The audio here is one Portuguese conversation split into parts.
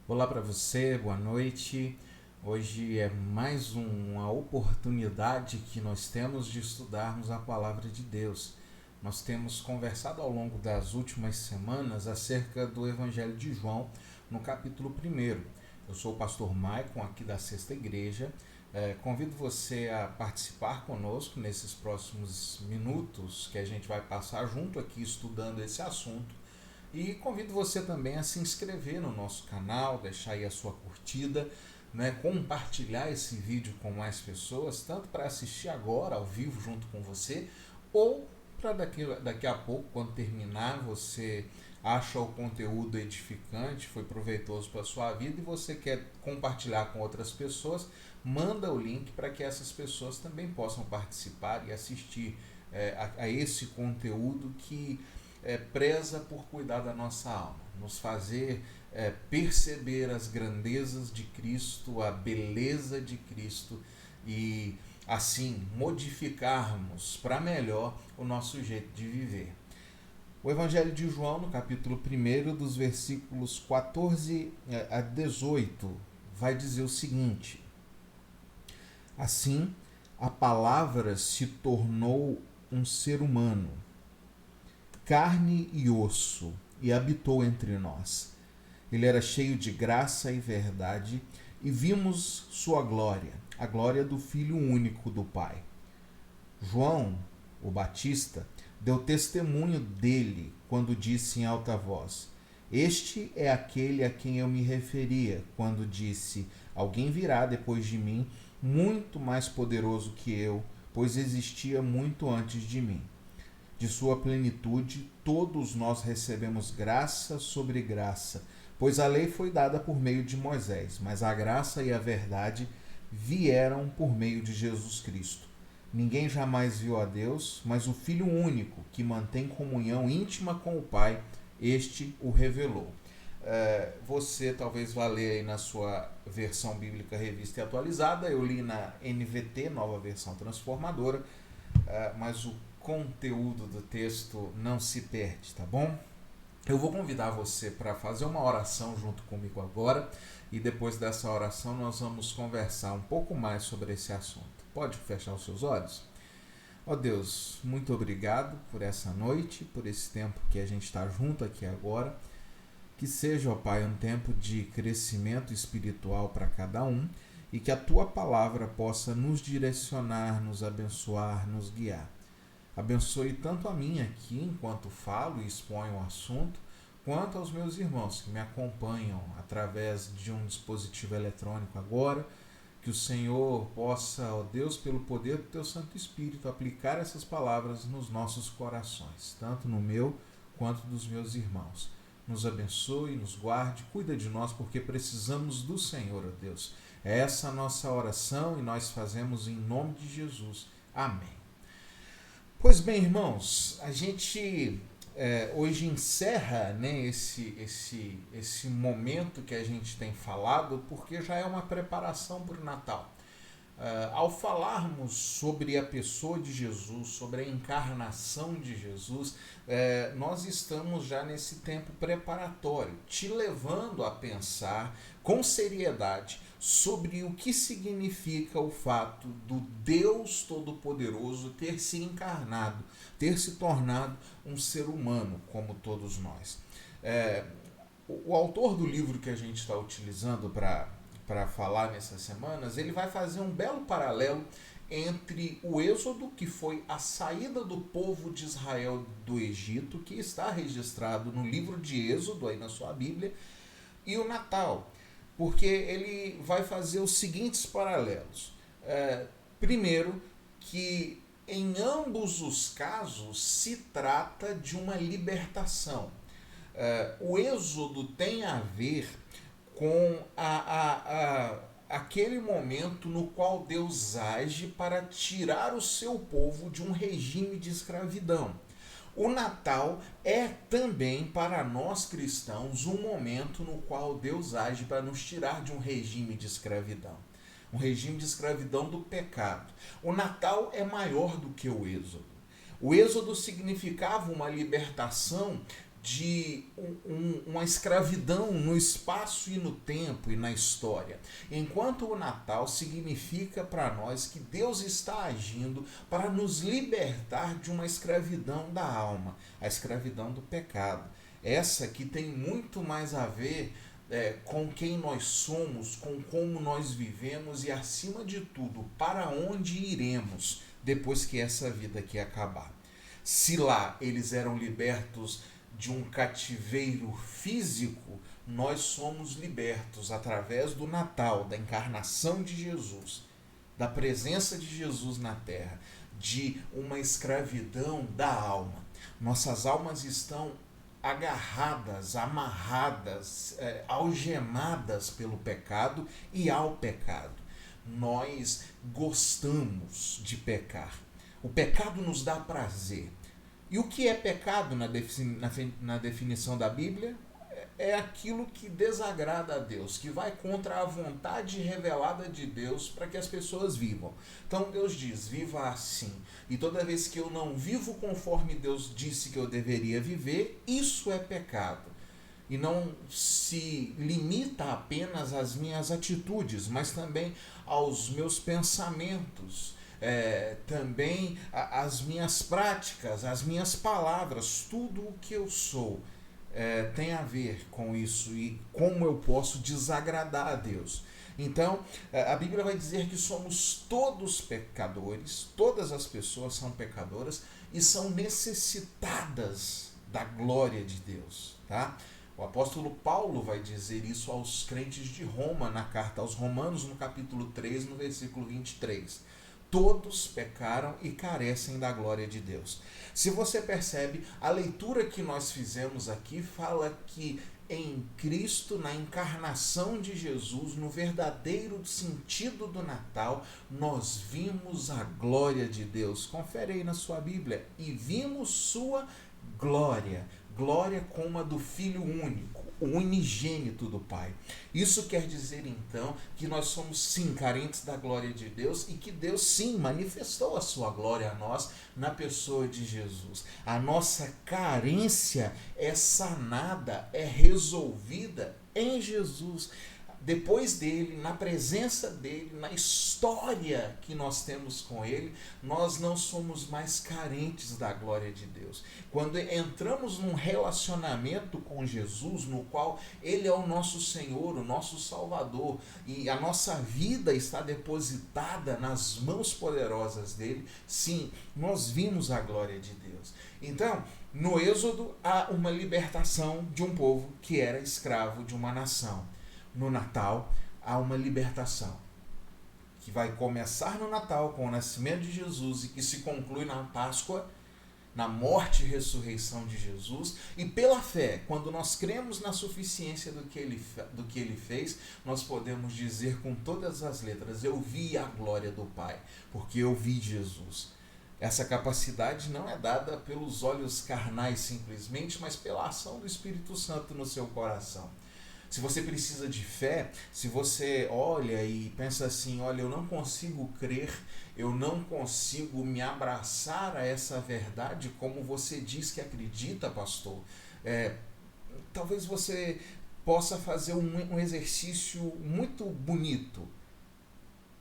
Olá para você, boa noite. Hoje é mais uma oportunidade que nós temos de estudarmos a palavra de Deus. Nós temos conversado ao longo das últimas semanas acerca do Evangelho de João, no capítulo 1. Eu sou o pastor Maicon, aqui da Sexta Igreja. Convido você a participar conosco nesses próximos minutos que a gente vai passar junto aqui estudando esse assunto. E convido você também a se inscrever no nosso canal, deixar aí a sua curtida, né, compartilhar esse vídeo com mais pessoas, tanto para assistir agora ao vivo junto com você, ou para daqui a pouco, quando terminar, você acha o conteúdo edificante, foi proveitoso para a sua vida e você quer compartilhar com outras pessoas, manda o link para que essas pessoas também possam participar e assistir a esse conteúdo que preza por cuidar da nossa alma, nos fazer perceber as grandezas de Cristo, a beleza de Cristo e assim modificarmos para melhor o nosso jeito de viver. O Evangelho de João, no capítulo 1, dos versículos 14 a 18, vai dizer o seguinte: Assim, a palavra se tornou um ser humano, carne e osso, e habitou entre nós. Ele era cheio de graça e verdade, e vimos sua glória, a glória do Filho único do Pai. João, o Batista, deu testemunho dele quando disse em alta voz: Este é aquele a quem eu me referia quando disse: Alguém virá depois de mim, muito mais poderoso que eu, pois existia muito antes de mim. De sua plenitude, todos nós recebemos graça sobre graça, pois a lei foi dada por meio de Moisés, mas a graça e a verdade vieram por meio de Jesus Cristo. Ninguém jamais viu a Deus, mas o Filho único, que mantém comunhão íntima com o Pai, este o revelou. Você talvez vá ler aí na sua versão bíblica revista e atualizada, eu li na NVT, Nova Versão Transformadora, mas o conteúdo do texto não se perde, tá bom? Eu vou convidar você para fazer uma oração junto comigo agora e depois dessa oração nós vamos conversar um pouco mais sobre esse assunto. Pode fechar os seus olhos? Ó Deus, muito obrigado por essa noite, por esse tempo que a gente está junto aqui agora. Que seja, ó Pai, um tempo de crescimento espiritual para cada um e que a Tua palavra possa nos direcionar, nos abençoar, nos guiar. Abençoe tanto a mim aqui, enquanto falo e exponho o assunto, quanto aos meus irmãos que me acompanham através de um dispositivo eletrônico agora. Que o Senhor possa, ó Deus, pelo poder do Teu Santo Espírito, aplicar essas palavras nos nossos corações, tanto no meu quanto dos meus irmãos. Nos abençoe, nos guarde, cuida de nós, porque precisamos do Senhor, ó Deus. É essa a nossa oração e nós fazemos em nome de Jesus. Amém. Pois bem, irmãos, a gente hoje encerra, né, esse momento que a gente tem falado, porque já é uma preparação para o Natal. Ao falarmos sobre a pessoa de Jesus, sobre a encarnação de Jesus, nós estamos já nesse tempo preparatório, te levando a pensar com seriedade sobre o que significa o fato do Deus Todo-Poderoso ter se encarnado, ter se tornado um ser humano como todos nós. O autor do livro que a gente está utilizando para falar nessas semanas, ele vai fazer um belo paralelo entre o Êxodo, que foi a saída do povo de Israel do Egito, que está registrado no livro de Êxodo, aí na sua Bíblia, e o Natal, porque ele vai fazer os seguintes paralelos. Primeiro, que em ambos os casos se trata de uma libertação. O Êxodo tem a ver com aquele momento no qual Deus age para tirar o seu povo de um regime de escravidão. O Natal é também para nós cristãos um momento no qual Deus age para nos tirar de um regime de escravidão. Um regime de escravidão do pecado. O Natal é maior do que o Êxodo. O Êxodo significava uma libertação de uma escravidão no espaço e no tempo e na história. Enquanto o Natal significa para nós que Deus está agindo para nos libertar de uma escravidão da alma, a escravidão do pecado. Essa que tem muito mais a ver com quem nós somos, com como nós vivemos e, acima de tudo, para onde iremos depois que essa vida aqui acabar. Se lá eles eram libertos de um cativeiro físico, nós somos libertos através do Natal, da encarnação de Jesus, da presença de Jesus na terra, de uma escravidão da alma. Nossas almas estão agarradas, amarradas, algemadas pelo pecado e ao pecado. Nós gostamos de pecar. O pecado nos dá prazer. E o que é pecado na definição da Bíblia? É aquilo que desagrada a Deus, que vai contra a vontade revelada de Deus para que as pessoas vivam. Então Deus diz, viva assim. E toda vez que eu não vivo conforme Deus disse que eu deveria viver, isso é pecado. E não se limita apenas às minhas atitudes, mas também aos meus pensamentos. Também as minhas práticas, as minhas palavras, tudo o que eu sou tem a ver com isso e como eu posso desagradar a Deus. Então, a Bíblia vai dizer que somos todos pecadores, todas as pessoas são pecadoras e são necessitadas da glória de Deus, tá? O apóstolo Paulo vai dizer isso aos crentes de Roma, na carta aos Romanos, no capítulo 3, no versículo 23. Todos pecaram e carecem da glória de Deus. Se você percebe, a leitura que nós fizemos aqui fala que em Cristo, na encarnação de Jesus, no verdadeiro sentido do Natal, nós vimos a glória de Deus. Confere aí na sua Bíblia. E vimos sua glória. Glória como a do Filho único, o unigênito do Pai. Isso quer dizer, então, que nós somos, sim, carentes da glória de Deus e que Deus, sim, manifestou a sua glória a nós na pessoa de Jesus. A nossa carência é sanada, é resolvida em Jesus. Depois dele, na presença dele, na história que nós temos com ele, nós não somos mais carentes da glória de Deus. Quando entramos num relacionamento com Jesus, no qual ele é o nosso Senhor, o nosso Salvador, e a nossa vida está depositada nas mãos poderosas dele, sim, nós vimos a glória de Deus. Então, no Êxodo, há uma libertação de um povo que era escravo de uma nação. No Natal, há uma libertação que vai começar no Natal com o nascimento de Jesus e que se conclui na Páscoa, na morte e ressurreição de Jesus. E pela fé, quando nós cremos na suficiência do que ele fez, nós podemos dizer com todas as letras, eu vi a glória do Pai, porque eu vi Jesus. Essa capacidade não é dada pelos olhos carnais simplesmente, mas pela ação do Espírito Santo no seu coração. Se você precisa de fé, se você olha e pensa assim, olha, eu não consigo crer, eu não consigo me abraçar a essa verdade como você diz que acredita, pastor, talvez você possa fazer um exercício muito bonito.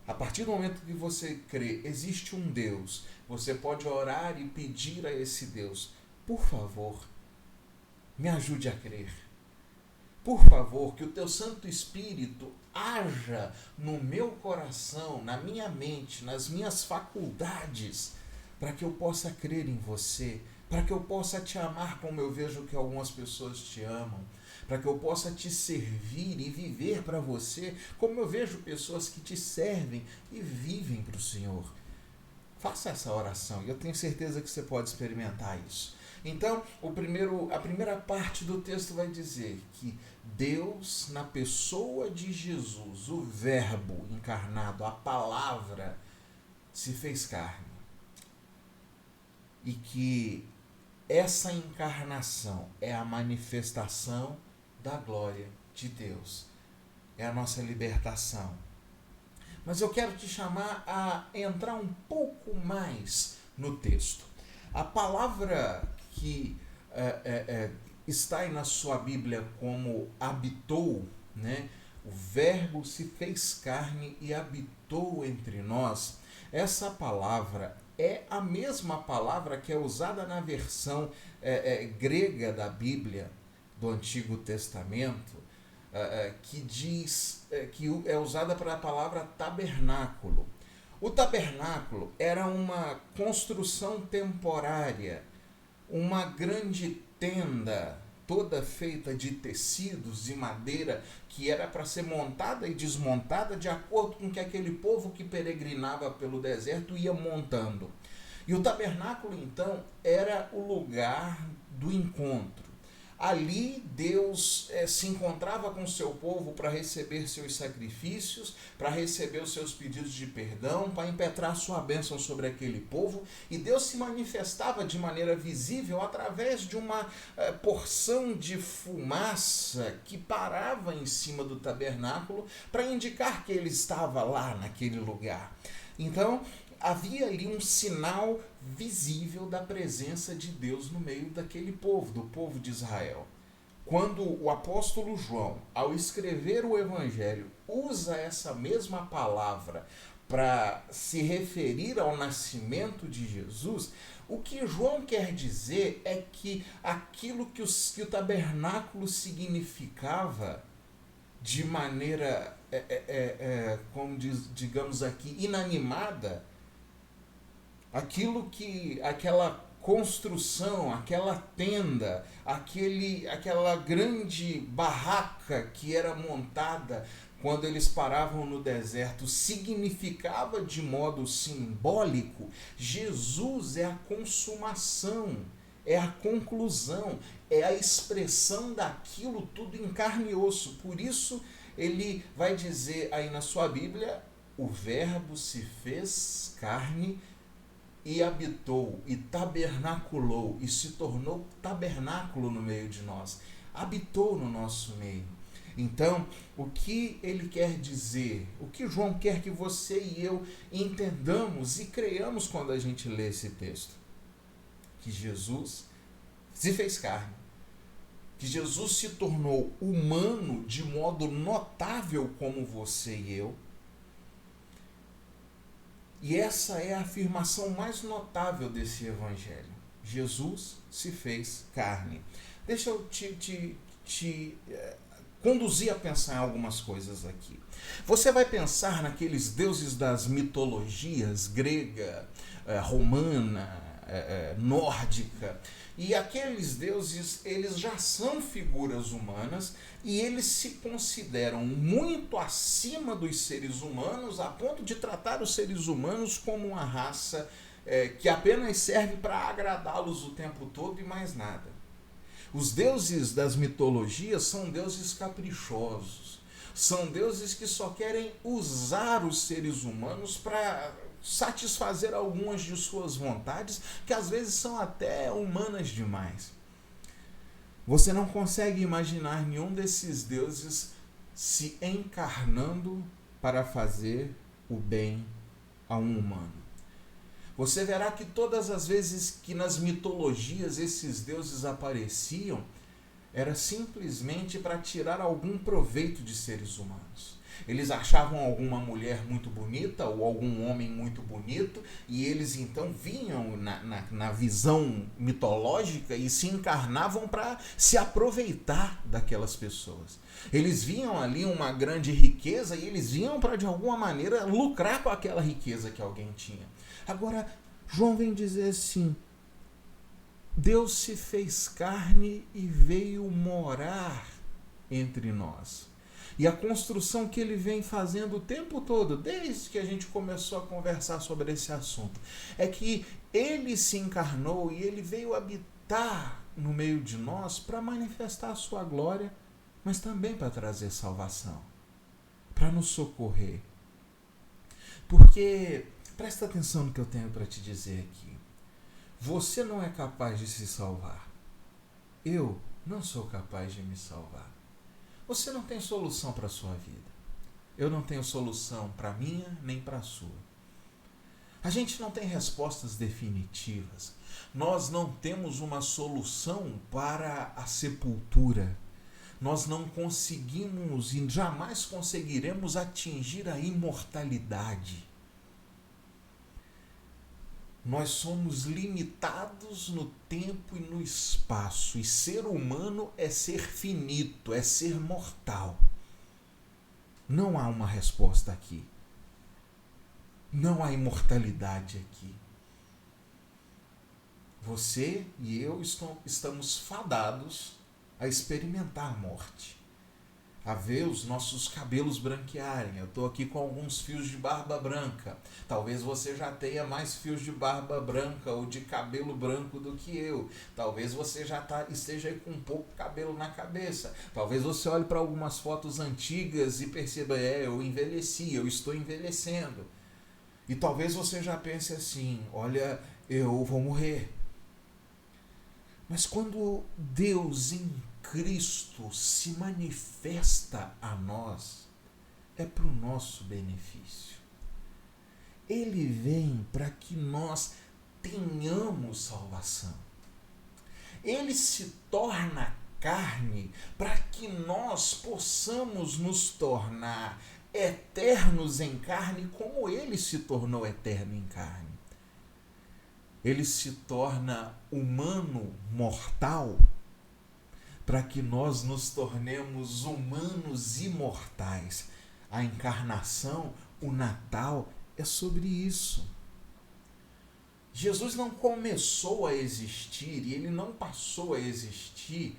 A partir do momento que você crê, existe um Deus, você pode orar e pedir a esse Deus, por favor, me ajude a crer. Por favor, que o teu Santo Espírito haja no meu coração, na minha mente, nas minhas faculdades, para que eu possa crer em você, para que eu possa te amar como eu vejo que algumas pessoas te amam, para que eu possa te servir e viver para você como eu vejo pessoas que te servem e vivem para o Senhor. Faça essa oração e eu tenho certeza que você pode experimentar isso. Então, a primeira parte do texto vai dizer que Deus, na pessoa de Jesus, o Verbo encarnado, a palavra, se fez carne. E que essa encarnação é a manifestação da glória de Deus. É a nossa libertação. Mas eu quero te chamar a entrar um pouco mais no texto. A palavra que está aí na sua Bíblia como habitou, né? O Verbo se fez carne e habitou entre nós. Essa palavra é a mesma palavra que é usada na versão grega da Bíblia do Antigo Testamento, que diz que é usada para a palavra tabernáculo. O tabernáculo era uma construção temporária, uma grande tenda, toda feita de tecidos e madeira, que era para ser montada e desmontada de acordo com que aquele povo que peregrinava pelo deserto ia montando. E o tabernáculo, então, era o lugar do encontro. Ali Deus se encontrava com o seu povo para receber seus sacrifícios, para receber os seus pedidos de perdão, para impetrar sua bênção sobre aquele povo. E Deus se manifestava de maneira visível através de uma porção de fumaça que parava em cima do tabernáculo para indicar que ele estava lá naquele lugar. Então, havia ali um sinal visível da presença de Deus no meio daquele povo, do povo de Israel. Quando o apóstolo João, ao escrever o Evangelho, usa essa mesma palavra para se referir ao nascimento de Jesus, o que João quer dizer é que aquilo que o tabernáculo significava de maneira, como digamos aqui, inanimada, aquela construção, aquela tenda, aquela grande barraca que era montada quando eles paravam no deserto, significava de modo simbólico, Jesus é a consumação, é a conclusão, é a expressão daquilo tudo em carne e osso. Por isso ele vai dizer aí na sua Bíblia, o Verbo se fez carne e habitou, e tabernaculou, e se tornou tabernáculo no meio de nós. Habitou no nosso meio. Então, o que ele quer dizer, o que João quer que você e eu entendamos e creiamos quando a gente lê esse texto? Que Jesus se fez carne. Que Jesus se tornou humano de modo notável como você e eu. E essa é a afirmação mais notável desse evangelho. Jesus se fez carne. Deixa eu te conduzir a pensar em algumas coisas aqui. Você vai pensar naqueles deuses das mitologias grega, romana, nórdica. E aqueles deuses, eles já são figuras humanas e eles se consideram muito acima dos seres humanos, a ponto de tratar os seres humanos como uma raça que apenas serve para agradá-los o tempo todo e mais nada. Os deuses das mitologias são deuses caprichosos, são deuses que só querem usar os seres humanos para satisfazer algumas de suas vontades, que às vezes são até humanas demais. Você não consegue imaginar nenhum desses deuses se encarnando para fazer o bem a um humano. Você verá que todas as vezes que nas mitologias esses deuses apareciam, era simplesmente para tirar algum proveito de seres humanos. Eles achavam alguma mulher muito bonita ou algum homem muito bonito e eles então vinham na visão mitológica e se encarnavam para se aproveitar daquelas pessoas. Eles viam ali uma grande riqueza e eles vinham para de alguma maneira lucrar com aquela riqueza que alguém tinha. Agora, João vem dizer assim, Deus se fez carne e veio morar entre nós. E a construção que ele vem fazendo o tempo todo, desde que a gente começou a conversar sobre esse assunto, é que ele se encarnou e ele veio habitar no meio de nós para manifestar a sua glória, mas também para trazer salvação, para nos socorrer. Porque, presta atenção no que eu tenho para te dizer aqui. Você não é capaz de se salvar. Eu não sou capaz de me salvar. Você não tem solução para a sua vida. Eu não tenho solução para a minha nem para a sua. A gente não tem respostas definitivas. Nós não temos uma solução para a sepultura. Nós não conseguimos e jamais conseguiremos atingir a imortalidade. Nós somos limitados no tempo e no espaço. E ser humano é ser finito, é ser mortal. Não há uma resposta aqui. Não há imortalidade aqui. Você e eu estamos fadados a experimentar a morte, a ver os nossos cabelos branquearem. Eu estou aqui com alguns fios de barba branca. Talvez você já tenha mais fios de barba branca ou de cabelo branco do que eu. Talvez você já esteja aí com um pouco de cabelo na cabeça. Talvez você olhe para algumas fotos antigas e perceba, eu envelheci, eu estou envelhecendo. E talvez você já pense assim, olha, eu vou morrer. Mas quando Deus em Cristo se manifesta a nós, é para o nosso benefício. Ele vem para que nós tenhamos salvação. Ele se torna carne para que nós possamos nos tornar eternos em carne, como ele se tornou eterno em carne. Ele se torna humano mortal para que nós nos tornemos humanos imortais. A encarnação, o Natal, é sobre isso. Jesus não começou a existir e ele não passou a existir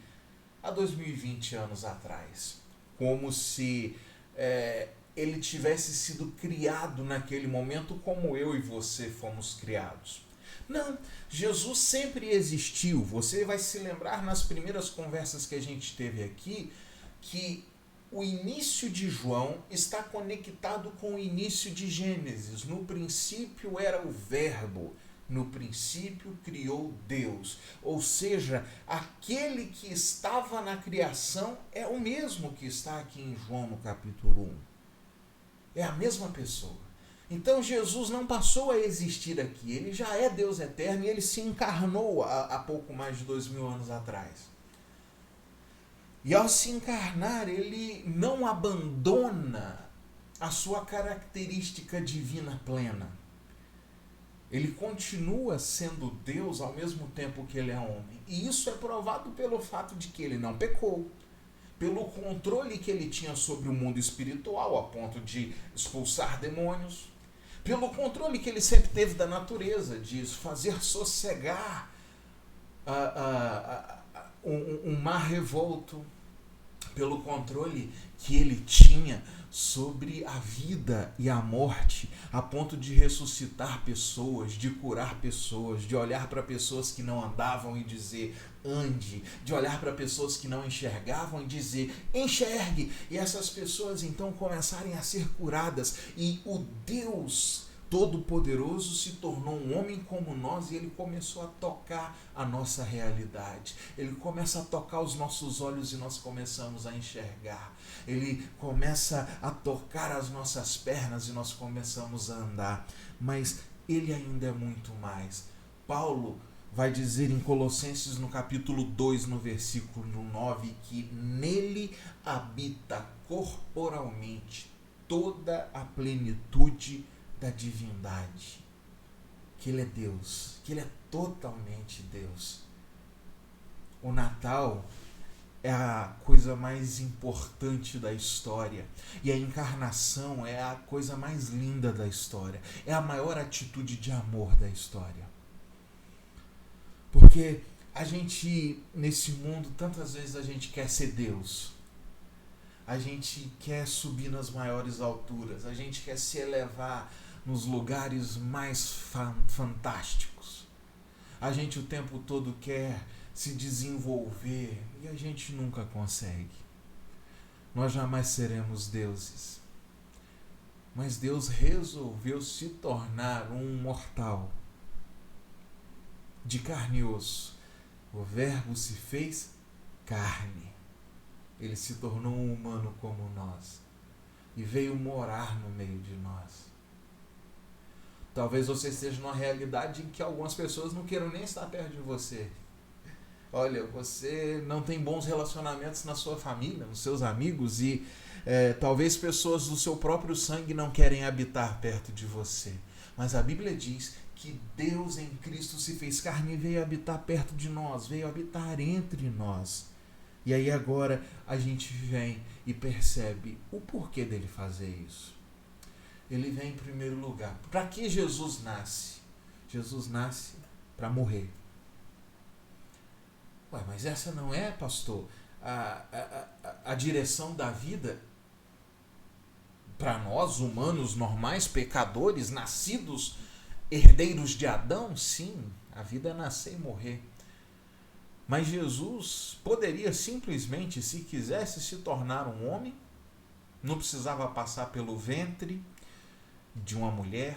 há 2020 anos atrás, como se ele tivesse sido criado naquele momento como eu e você fomos criados. Não, Jesus sempre existiu. Você vai se lembrar nas primeiras conversas que a gente teve aqui que o início de João está conectado com o início de Gênesis. No princípio era o Verbo, no princípio criou Deus. Ou seja, aquele que estava na criação é o mesmo que está aqui em João no capítulo 1. É a mesma pessoa. Então Jesus não passou a existir aqui, ele já é Deus eterno e ele se encarnou há pouco mais de 2000 anos atrás. E ao se encarnar, ele não abandona a sua característica divina plena. Ele continua sendo Deus ao mesmo tempo que ele é homem. E isso é provado pelo fato de que ele não pecou, pelo controle que ele tinha sobre o mundo espiritual, a ponto de expulsar demônios, pelo controle que ele sempre teve da natureza, de fazer sossegar um mar revolto, pelo controle que ele tinha sobre a vida e a morte, a ponto de ressuscitar pessoas, de curar pessoas, de olhar para pessoas que não andavam e dizer ande, de olhar para pessoas que não enxergavam e dizer enxergue, e essas pessoas então começarem a ser curadas, e o Deus Todo-Poderoso se tornou um homem como nós e ele começou a tocar a nossa realidade. Ele começa a tocar os nossos olhos e nós começamos a enxergar. Ele começa a tocar as nossas pernas e nós começamos a andar. Mas ele ainda é muito mais. Paulo vai dizer em Colossenses no capítulo 2, no versículo 9, que nele habita corporalmente toda a plenitude da divindade, que ele é Deus, que ele é totalmente Deus. O Natal é a coisa mais importante da história e a encarnação é a coisa mais linda da história, é a maior atitude de amor da história, porque a gente nesse mundo tantas vezes a gente quer ser Deus, a gente quer subir nas maiores alturas, a gente quer se elevar nos lugares mais fantásticos. A gente o tempo todo quer se desenvolver e a gente nunca consegue. Nós jamais seremos deuses. Mas Deus resolveu se tornar um mortal, de carne e osso. O Verbo se fez carne. Ele se tornou um humano como nós e veio morar no meio de nós. Talvez você esteja numa realidade em que algumas pessoas não queiram nem estar perto de você. Olha, você não tem bons relacionamentos na sua família, nos seus amigos, e talvez pessoas do seu próprio sangue não querem habitar perto de você. Mas a Bíblia diz que Deus em Cristo se fez carne e veio habitar perto de nós, veio habitar entre nós. E aí agora a gente vem e percebe o porquê dele fazer isso. Ele vem em primeiro lugar. Para que Jesus nasce? Jesus nasce para morrer. Ué, mas essa não é, pastor, a direção da vida para nós, humanos normais, pecadores, nascidos, herdeiros de Adão? Sim, a vida é nascer e morrer. Mas Jesus poderia simplesmente, se quisesse, se tornar um homem, não precisava passar pelo ventre de uma mulher,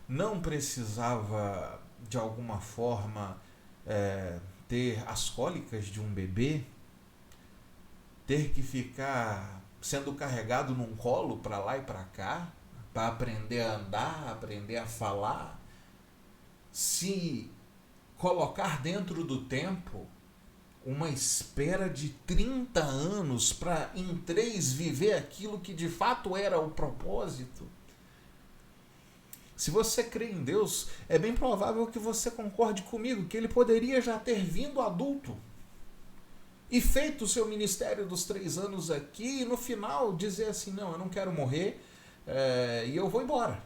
não precisava, de alguma forma, ter as cólicas de um bebê, ter que ficar sendo carregado num colo para lá e para cá, para aprender a andar, aprender a falar, se colocar dentro do tempo uma espera de 30 anos para em 3 viver aquilo que de fato era o propósito. Se você crê em Deus, é bem provável que você concorde comigo que ele poderia já ter vindo adulto e feito o seu ministério dos 3 anos aqui e no final dizer assim, não, eu não quero morrer e eu vou embora.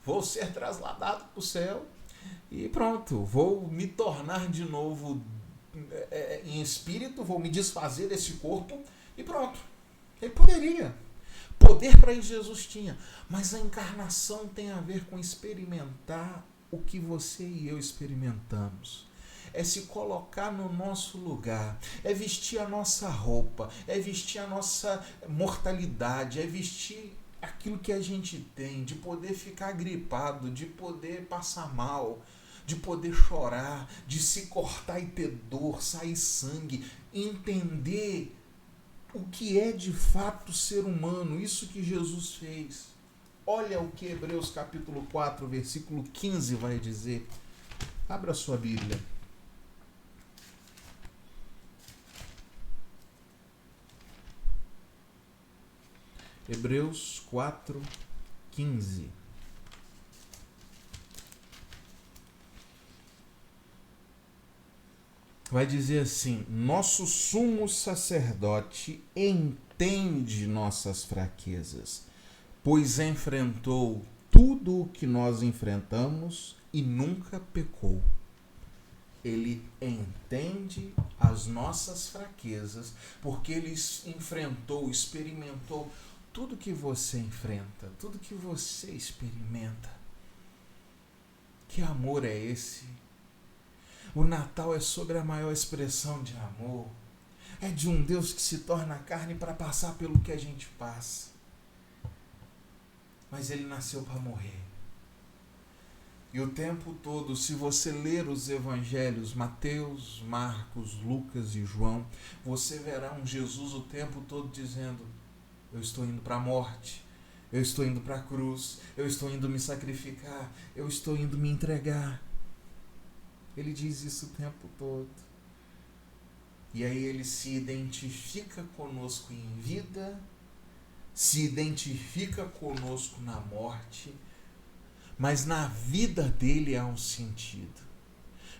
Vou ser trasladado para o céu e pronto, vou me tornar de novo em espírito, vou me desfazer desse corpo e pronto. Ele poderia. Poder para isso Jesus tinha, mas a encarnação tem a ver com experimentar o que você e eu experimentamos. É se colocar no nosso lugar, é vestir a nossa roupa, é vestir a nossa mortalidade, é vestir aquilo que a gente tem, de poder ficar gripado, de poder passar mal, de poder chorar, de se cortar e ter dor, sair sangue, entender o que é de fato ser humano, isso que Jesus fez. Olha o que Hebreus capítulo 4, versículo 15 vai dizer. Abra sua Bíblia. Hebreus 4, 15. Vai dizer assim: nosso sumo sacerdote entende nossas fraquezas, pois enfrentou tudo o que nós enfrentamos e nunca pecou. Ele entende as nossas fraquezas, porque ele enfrentou, experimentou tudo que você enfrenta, tudo que você experimenta. Que amor é esse? O Natal é sobre a maior expressão de amor. É de um Deus que se torna carne para passar pelo que a gente passa. Mas ele nasceu para morrer. E o tempo todo, se você ler os evangelhos, Mateus, Marcos, Lucas e João, você verá um Jesus o tempo todo dizendo: eu estou indo para a morte, eu estou indo para a cruz, eu estou indo me sacrificar, eu estou indo me entregar. Ele diz isso o tempo todo. E aí ele se identifica conosco em vida, se identifica conosco na morte, mas na vida dele há um sentido.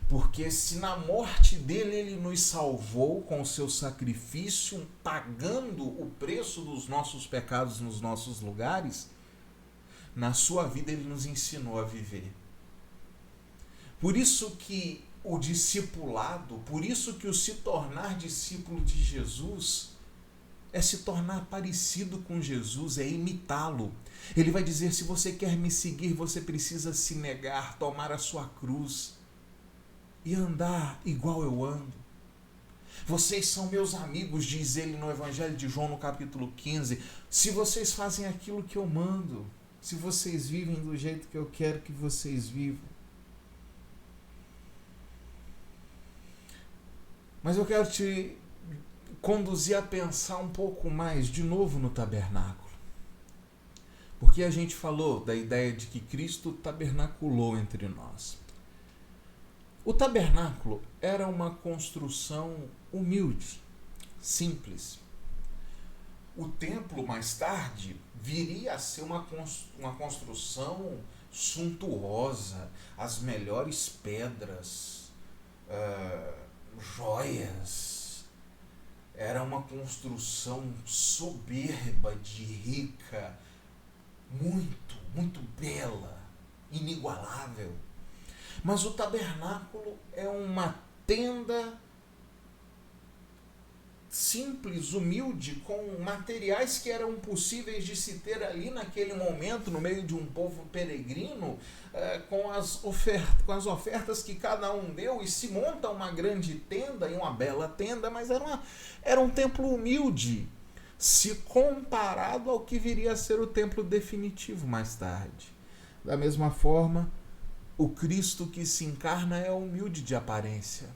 Porque se na morte dele ele nos salvou com o seu sacrifício, pagando o preço dos nossos pecados nos nossos lugares, na sua vida ele nos ensinou a viver. Por isso que o discipulado, por isso que o se tornar discípulo de Jesus é se tornar parecido com Jesus, é imitá-lo. Ele vai dizer: se você quer me seguir, você precisa se negar, tomar a sua cruz e andar igual eu ando. Vocês são meus amigos, diz ele no Evangelho de João, no capítulo 15, se vocês fazem aquilo que eu mando, se vocês vivem do jeito que eu quero que vocês vivam. Mas eu quero te conduzir a pensar um pouco mais, de novo, no tabernáculo. Porque a gente falou da ideia de que Cristo tabernaculou entre nós. O tabernáculo era uma construção humilde, simples. O templo, mais tarde, viria a ser uma construção suntuosa, as melhores pedras, joias. Era uma construção soberba, de rica, muito bela, inigualável. Mas o tabernáculo é uma tenda simples, humilde, com materiais que eram possíveis de se ter ali naquele momento, no meio de um povo peregrino, com as ofertas que cada um deu, e se monta uma grande tenda, e uma bela tenda, mas era um templo humilde, se comparado ao que viria a ser o templo definitivo mais tarde. Da mesma forma, o Cristo que se encarna é humilde de aparência.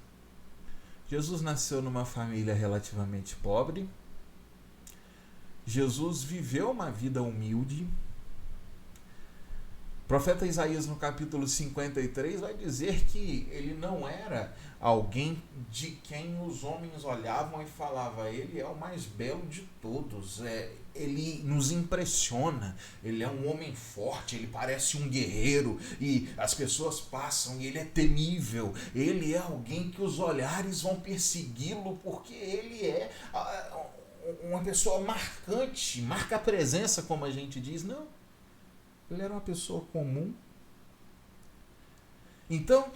Jesus nasceu numa família relativamente pobre. Jesus viveu uma vida humilde. O profeta Isaías, no capítulo 53, vai dizer que ele não era alguém de quem os homens olhavam e falavam: ele é o mais belo de todos, ele nos impressiona, ele é um homem forte, ele parece um guerreiro, e as pessoas passam e ele é temível, ele é alguém que os olhares vão persegui-lo, porque ele é uma pessoa marcante, marca a presença, como a gente diz. Não, ele era uma pessoa comum. Então,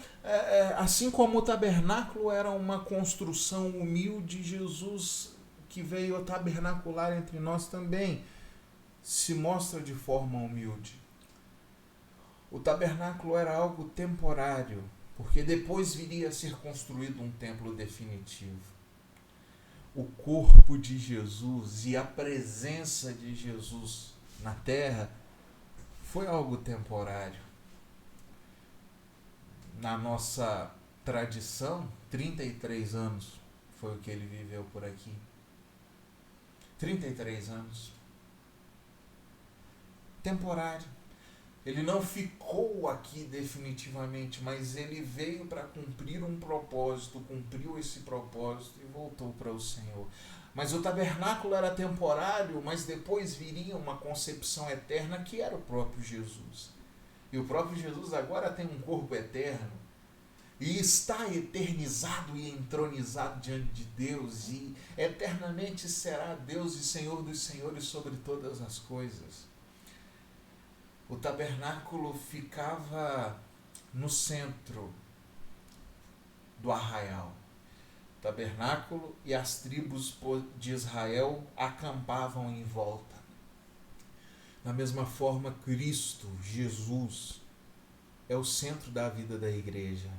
assim como o tabernáculo era uma construção humilde, Jesus, que veio a tabernacular entre nós, também se mostra de forma humilde. O tabernáculo era algo temporário, porque depois viria a ser construído um templo definitivo. O corpo de Jesus e a presença de Jesus na terra foi algo temporário. Na nossa tradição, 33 anos foi o que ele viveu por aqui. 33 anos. Temporário. Ele não ficou aqui definitivamente, mas ele veio para cumprir um propósito, cumpriu esse propósito e voltou para o Senhor. Mas o tabernáculo era temporário, mas depois viria uma concepção eterna, que era o próprio Jesus. E o próprio Jesus agora tem um corpo eterno e está eternizado e entronizado diante de Deus, e eternamente será Deus e Senhor dos senhores sobre todas as coisas. O tabernáculo ficava no centro do arraial. O tabernáculo e as tribos de Israel acampavam em volta. Da mesma forma, Cristo, Jesus, é o centro da vida da igreja,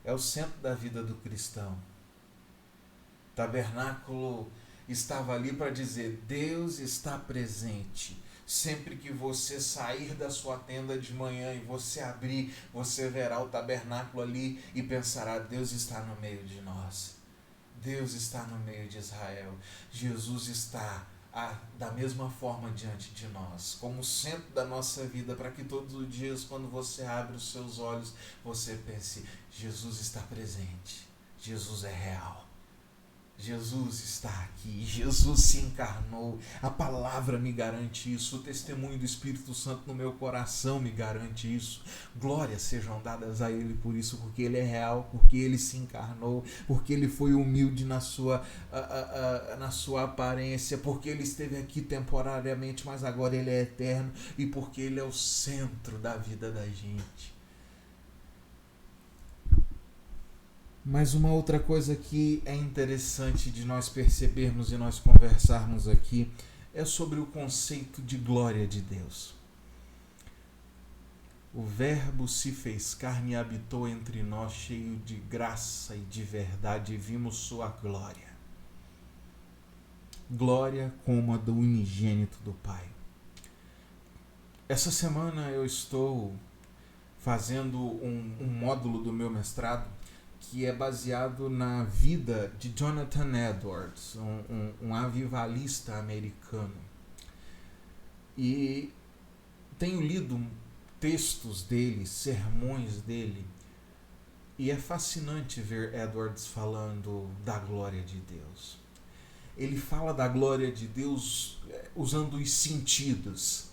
é o centro da vida do cristão. O tabernáculo estava ali para dizer: Deus está presente. Sempre que você sair da sua tenda de manhã e você abrir, você verá o tabernáculo ali e pensará: Deus está no meio de nós. Deus está no meio de Israel. Jesus está da mesma forma diante de nós, como centro da nossa vida, para que todos os dias, quando você abre os seus olhos, você pense: Jesus está presente, Jesus é real, Jesus está aqui, Jesus se encarnou. A palavra me garante isso, o testemunho do Espírito Santo no meu coração me garante isso. Glórias sejam dadas a Ele por isso, porque Ele é real, porque Ele se encarnou, porque Ele foi humilde na sua aparência, porque Ele esteve aqui temporariamente, mas agora Ele é eterno, e porque Ele é o centro da vida da gente. Mas uma outra coisa que é interessante de nós percebermos e nós conversarmos aqui é sobre o conceito de glória de Deus. O Verbo se fez carne e habitou entre nós, cheio de graça e de verdade, e vimos sua glória. Glória como a do unigênito do Pai. Essa semana eu estou fazendo um módulo do meu mestrado que é baseado na vida de Jonathan Edwards, um avivalista americano. E tenho lido textos dele, sermões dele, e é fascinante ver Edwards falando da glória de Deus. Ele fala da glória de Deus usando os sentidos.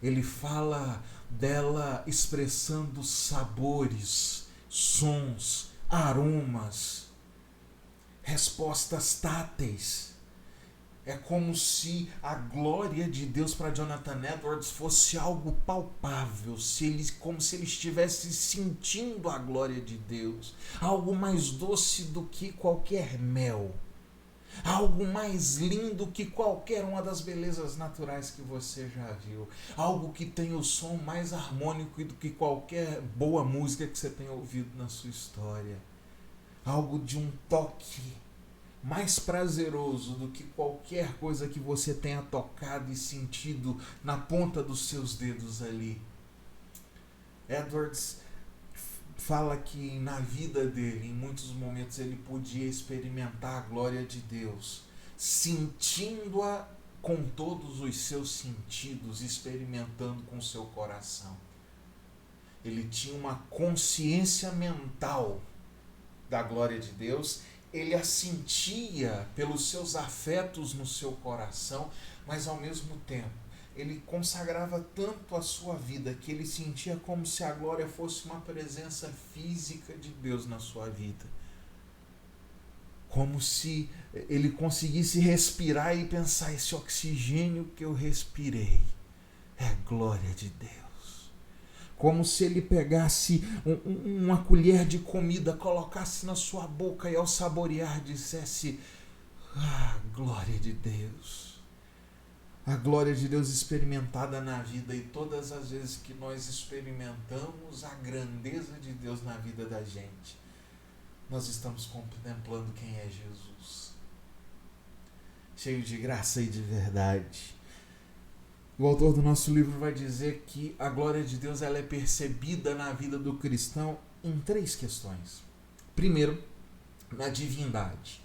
Ele fala dela expressando sabores, sons, aromas, respostas táteis. É como se a glória de Deus para Jonathan Edwards fosse algo palpável, como se ele estivesse sentindo a glória de Deus. Algo mais doce do que qualquer mel. Algo mais lindo que qualquer uma das belezas naturais que você já viu. Algo que tem o som mais harmônico do que qualquer boa música que você tenha ouvido na sua história. Algo de um toque mais prazeroso do que qualquer coisa que você tenha tocado e sentido na ponta dos seus dedos ali. Edwards fala que na vida dele, em muitos momentos, ele podia experimentar a glória de Deus, sentindo-a com todos os seus sentidos, experimentando com o seu coração. Ele tinha uma consciência mental da glória de Deus, ele a sentia pelos seus afetos no seu coração, mas ao mesmo tempo ele consagrava tanto a sua vida que ele sentia como se a glória fosse uma presença física de Deus na sua vida. Como se ele conseguisse respirar e pensar, esse oxigênio que eu respirei é a glória de Deus. Como se ele pegasse uma colher de comida, colocasse na sua boca e ao saborear dissesse, glória de Deus. A glória de Deus experimentada na vida, e todas as vezes que nós experimentamos a grandeza de Deus na vida da gente, nós estamos contemplando quem é Jesus. Cheio de graça e de verdade. O autor do nosso livro vai dizer que a glória de Deus ela é percebida na vida do cristão em 3 questões. Primeiro, na divindade.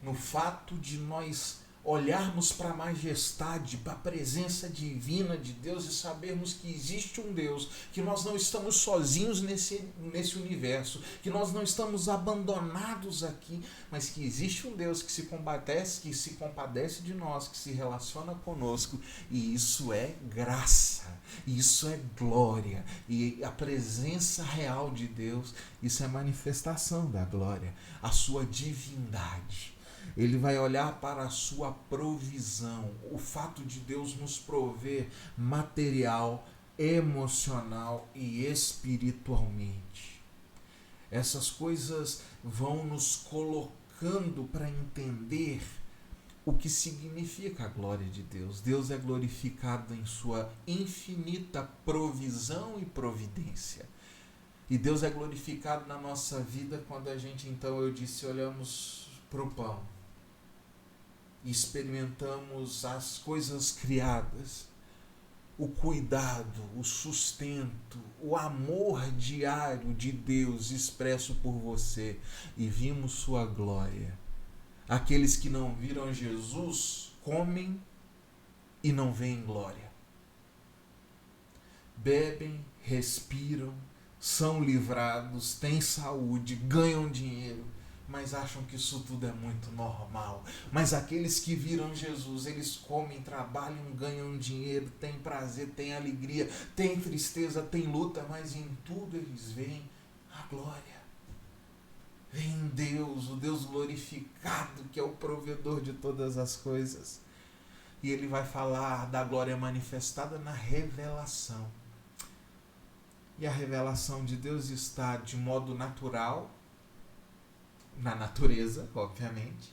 No fato de nós olharmos para a majestade, para a presença divina de Deus e sabermos que existe um Deus, que nós não estamos sozinhos nesse universo, que nós não estamos abandonados aqui, mas que existe um Deus que se compadece de nós, que se relaciona conosco, e isso é graça, isso é glória, e a presença real de Deus, isso é manifestação da glória, a sua divindade. Ele vai olhar para a sua provisão, o fato de Deus nos prover material, emocional e espiritualmente. Essas coisas vão nos colocando para entender o que significa a glória de Deus. Deus é glorificado em sua infinita provisão e providência. E Deus é glorificado na nossa vida quando a gente, então, olhamos para o pão e experimentamos as coisas criadas, o cuidado, o sustento, o amor diário de Deus expresso por você, e vimos sua glória. Aqueles que não viram Jesus comem e não veem glória. Bebem, respiram, são livrados, têm saúde, ganham dinheiro, mas acham que isso tudo é muito normal. Mas aqueles que viram Jesus, eles comem, trabalham, ganham dinheiro, têm prazer, têm alegria, têm tristeza, têm luta, mas em tudo eles veem a glória. Veem Deus, o Deus glorificado, que é o provedor de todas as coisas. E ele vai falar da glória manifestada na revelação. E a revelação de Deus está de modo natural, na natureza, obviamente.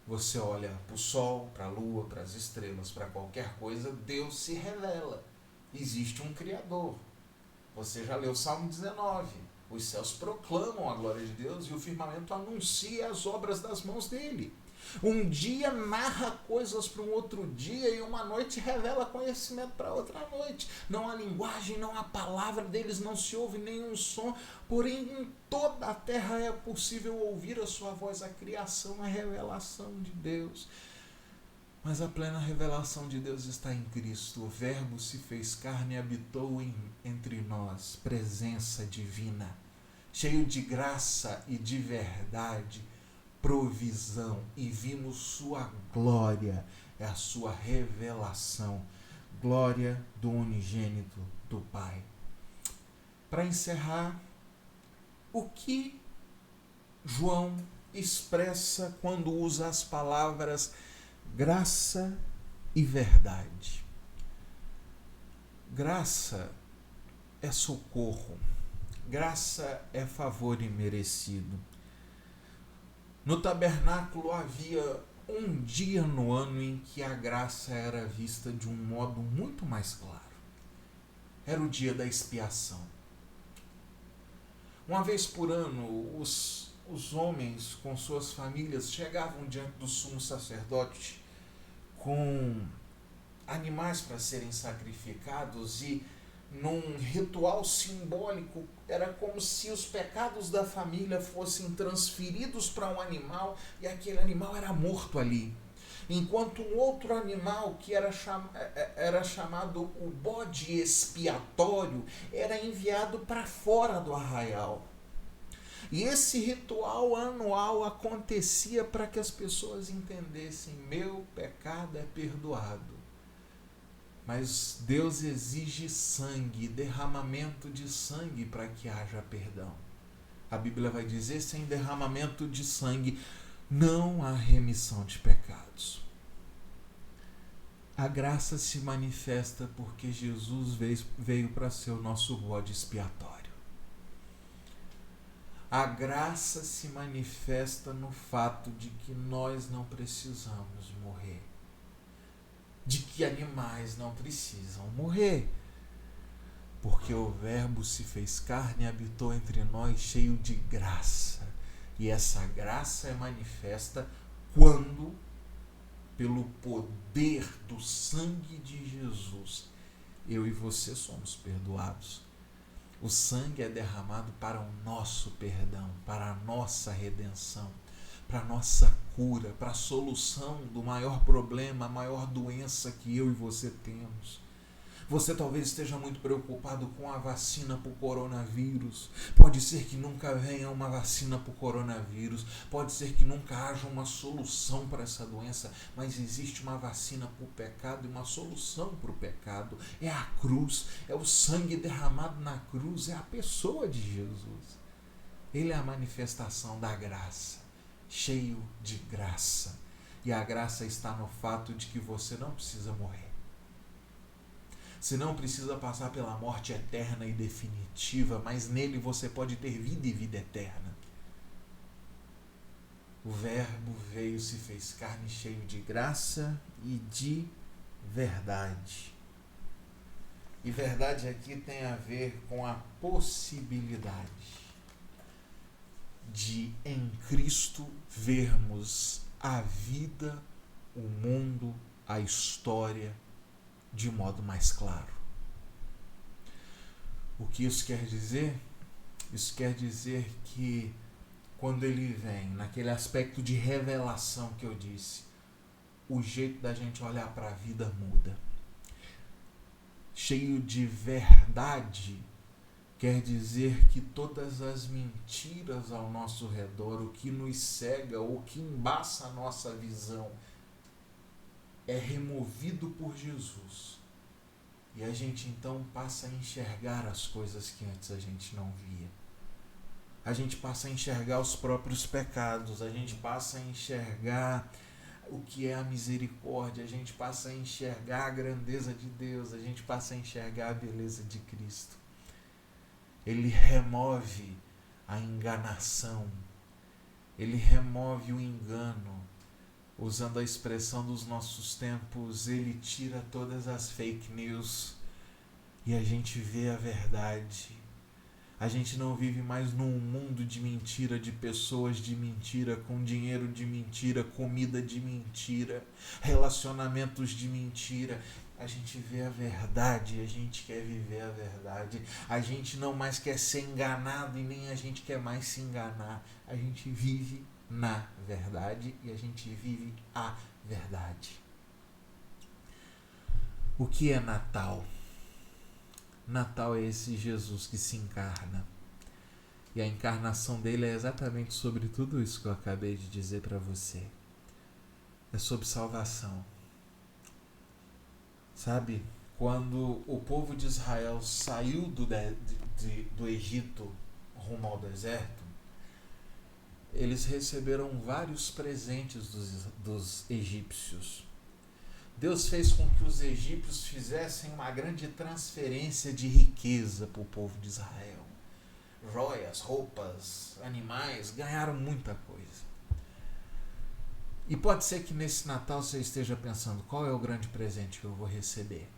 Você olha para o sol, para a lua, para as estrelas, para qualquer coisa, Deus se revela. Existe um Criador. Você já leu o Salmo 19. Os céus proclamam a glória de Deus e o firmamento anuncia as obras das mãos dele. Um dia narra coisas para um outro dia e uma noite revela conhecimento para outra noite. Não há linguagem, não há palavra deles, não se ouve nenhum som, porém em toda a terra é possível ouvir a sua voz, a criação, a revelação de Deus. Mas a plena revelação de Deus está em Cristo. O Verbo se fez carne e habitou entre nós, presença divina, cheio de graça e de verdade, provisão, e vimos sua glória, é a sua revelação, glória do unigênito do Pai. Para encerrar, o que João expressa quando usa as palavras graça e verdade? Graça é socorro, graça é favor imerecido. No tabernáculo havia um dia no ano em que a graça era vista de um modo muito mais claro. Era o dia da expiação. Uma vez por ano, os homens com suas famílias chegavam diante do sumo sacerdote com animais para serem sacrificados, e num ritual simbólico era como se os pecados da família fossem transferidos para um animal, e aquele animal era morto ali, enquanto um outro animal que era chamado o bode expiatório era enviado para fora do arraial. E esse ritual anual acontecia para que as pessoas entendessem: meu pecado é perdoado. Mas Deus exige sangue, derramamento de sangue para que haja perdão. A Bíblia vai dizer: sem derramamento de sangue não há remissão de pecados. A graça se manifesta porque Jesus veio para ser o nosso bode expiatório. A graça se manifesta no fato de que nós não precisamos morrer, de que animais não precisam morrer, porque o Verbo se fez carne e habitou entre nós, cheio de graça. E essa graça é manifesta quando, pelo poder do sangue de Jesus, eu e você somos perdoados. O sangue é derramado para o nosso perdão, para a nossa redenção, para a nossa cura, para a solução do maior problema, a maior doença que eu e você temos. Você talvez esteja muito preocupado com a vacina para o coronavírus. Pode ser que nunca venha uma vacina para o coronavírus. Pode ser que nunca haja uma solução para essa doença. Mas existe uma vacina para o pecado e uma solução para o pecado. É a cruz, é o sangue derramado na cruz, é a pessoa de Jesus. Ele é a manifestação da graça, cheio de graça. E a graça está no fato de que você não precisa morrer. Você não precisa passar pela morte eterna e definitiva, mas nele você pode ter vida e vida eterna. O Verbo veio, se fez carne, cheio de graça e de verdade. E verdade aqui tem a ver com a possibilidade de, em Cristo, vermos a vida, o mundo, a história de modo mais claro. O que isso quer dizer? Isso quer dizer que quando ele vem, naquele aspecto de revelação que eu disse, o jeito da gente olhar para a vida muda. Cheio de verdade quer dizer que todas as mentiras ao nosso redor, o que nos cega, o que embaça a nossa visão, é removido por Jesus. E a gente então passa a enxergar as coisas que antes a gente não via. A gente passa a enxergar os próprios pecados, a gente passa a enxergar o que é a misericórdia, a gente passa a enxergar a grandeza de Deus, a gente passa a enxergar a beleza de Cristo. Ele remove a enganação, ele remove o engano. Usando a expressão dos nossos tempos, ele tira todas as fake news e a gente vê a verdade. A gente não vive mais num mundo de mentira, de pessoas de mentira, com dinheiro de mentira, comida de mentira, relacionamentos de mentira. A gente vê a verdade e a gente quer viver a verdade. A gente não mais quer ser enganado e nem a gente quer mais se enganar. A gente vive na verdade e a gente vive a verdade. O que é Natal? Natal é esse Jesus que se encarna. E a encarnação dele é exatamente sobre tudo isso que eu acabei de dizer para você. É sobre salvação. Sabe, quando o povo de Israel saiu do Egito rumo ao deserto, eles receberam vários presentes dos egípcios. Deus fez com que os egípcios fizessem uma grande transferência de riqueza para o povo de Israel. Joias, roupas, animais, ganharam muita coisa. E pode ser que nesse Natal você esteja pensando, qual é o grande presente que eu vou receber?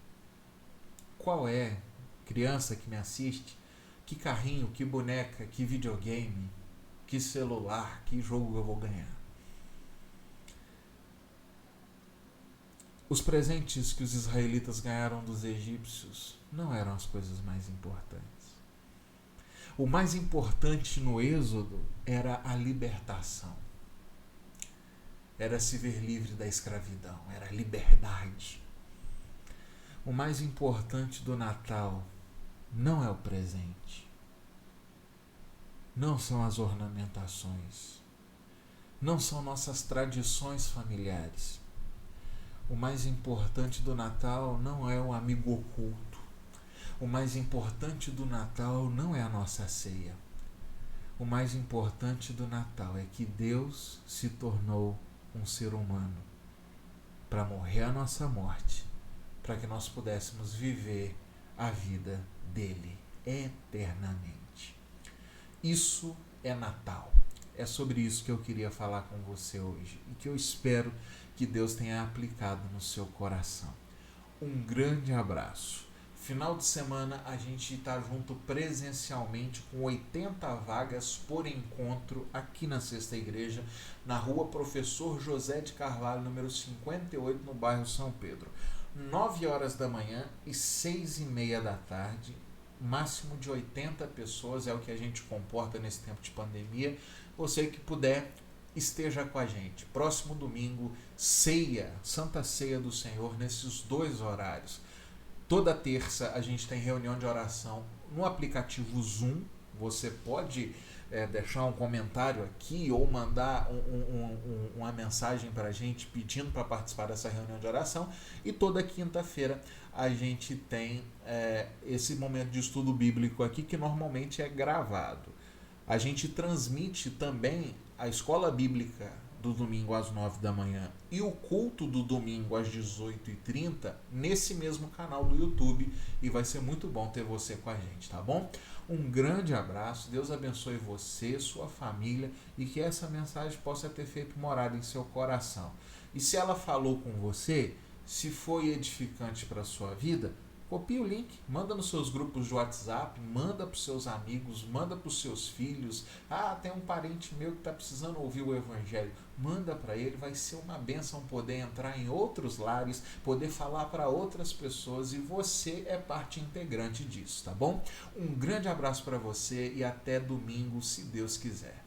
Qual é, criança que me assiste, que carrinho, que boneca, que videogame, que celular, que jogo eu vou ganhar? Os presentes que os israelitas ganharam dos egípcios não eram as coisas mais importantes. O mais importante no Êxodo era a libertação. Era se ver livre da escravidão, era a liberdade. O mais importante do Natal não é o presente. Não são as ornamentações. Não são nossas tradições familiares. O mais importante do Natal não é o amigo oculto. O mais importante do Natal não é a nossa ceia. O mais importante do Natal é que Deus se tornou um ser humano para morrer a nossa morte, para que nós pudéssemos viver a vida dele eternamente. Isso é Natal. É sobre isso que eu queria falar com você hoje e que eu espero que Deus tenha aplicado no seu coração. Um grande abraço. Final de semana a gente está junto presencialmente com 80 vagas por encontro aqui na Sexta Igreja, na rua Professor José de Carvalho, número 58, no bairro São Pedro. 9 horas da manhã e 6h30 da tarde, máximo de 80 pessoas é o que a gente comporta nesse tempo de pandemia. Você que puder, esteja com a gente. Próximo domingo, ceia, Santa Ceia do Senhor, nesses 2 horários. Toda terça a gente tem reunião de oração no aplicativo Zoom. Você pode deixar um comentário aqui ou mandar uma mensagem para a gente pedindo para participar dessa reunião de oração. E toda quinta-feira a gente tem esse momento de estudo bíblico aqui, que normalmente é gravado. A gente transmite também a escola bíblica do domingo às 9 da manhã e o culto do domingo às 18h30 nesse mesmo canal do YouTube, e vai ser muito bom ter você com a gente, tá bom? Um grande abraço, Deus abençoe você, sua família, e que essa mensagem possa ter feito morada em seu coração. E se ela falou com você, se foi edificante para a sua vida, copia o link, manda nos seus grupos de WhatsApp, manda para os seus amigos, manda para os seus filhos. Ah, tem um parente meu que está precisando ouvir o Evangelho. Manda para ele, vai ser uma bênção poder entrar em outros lares, poder falar para outras pessoas, e você é parte integrante disso, tá bom? Um grande abraço para você e até domingo, se Deus quiser.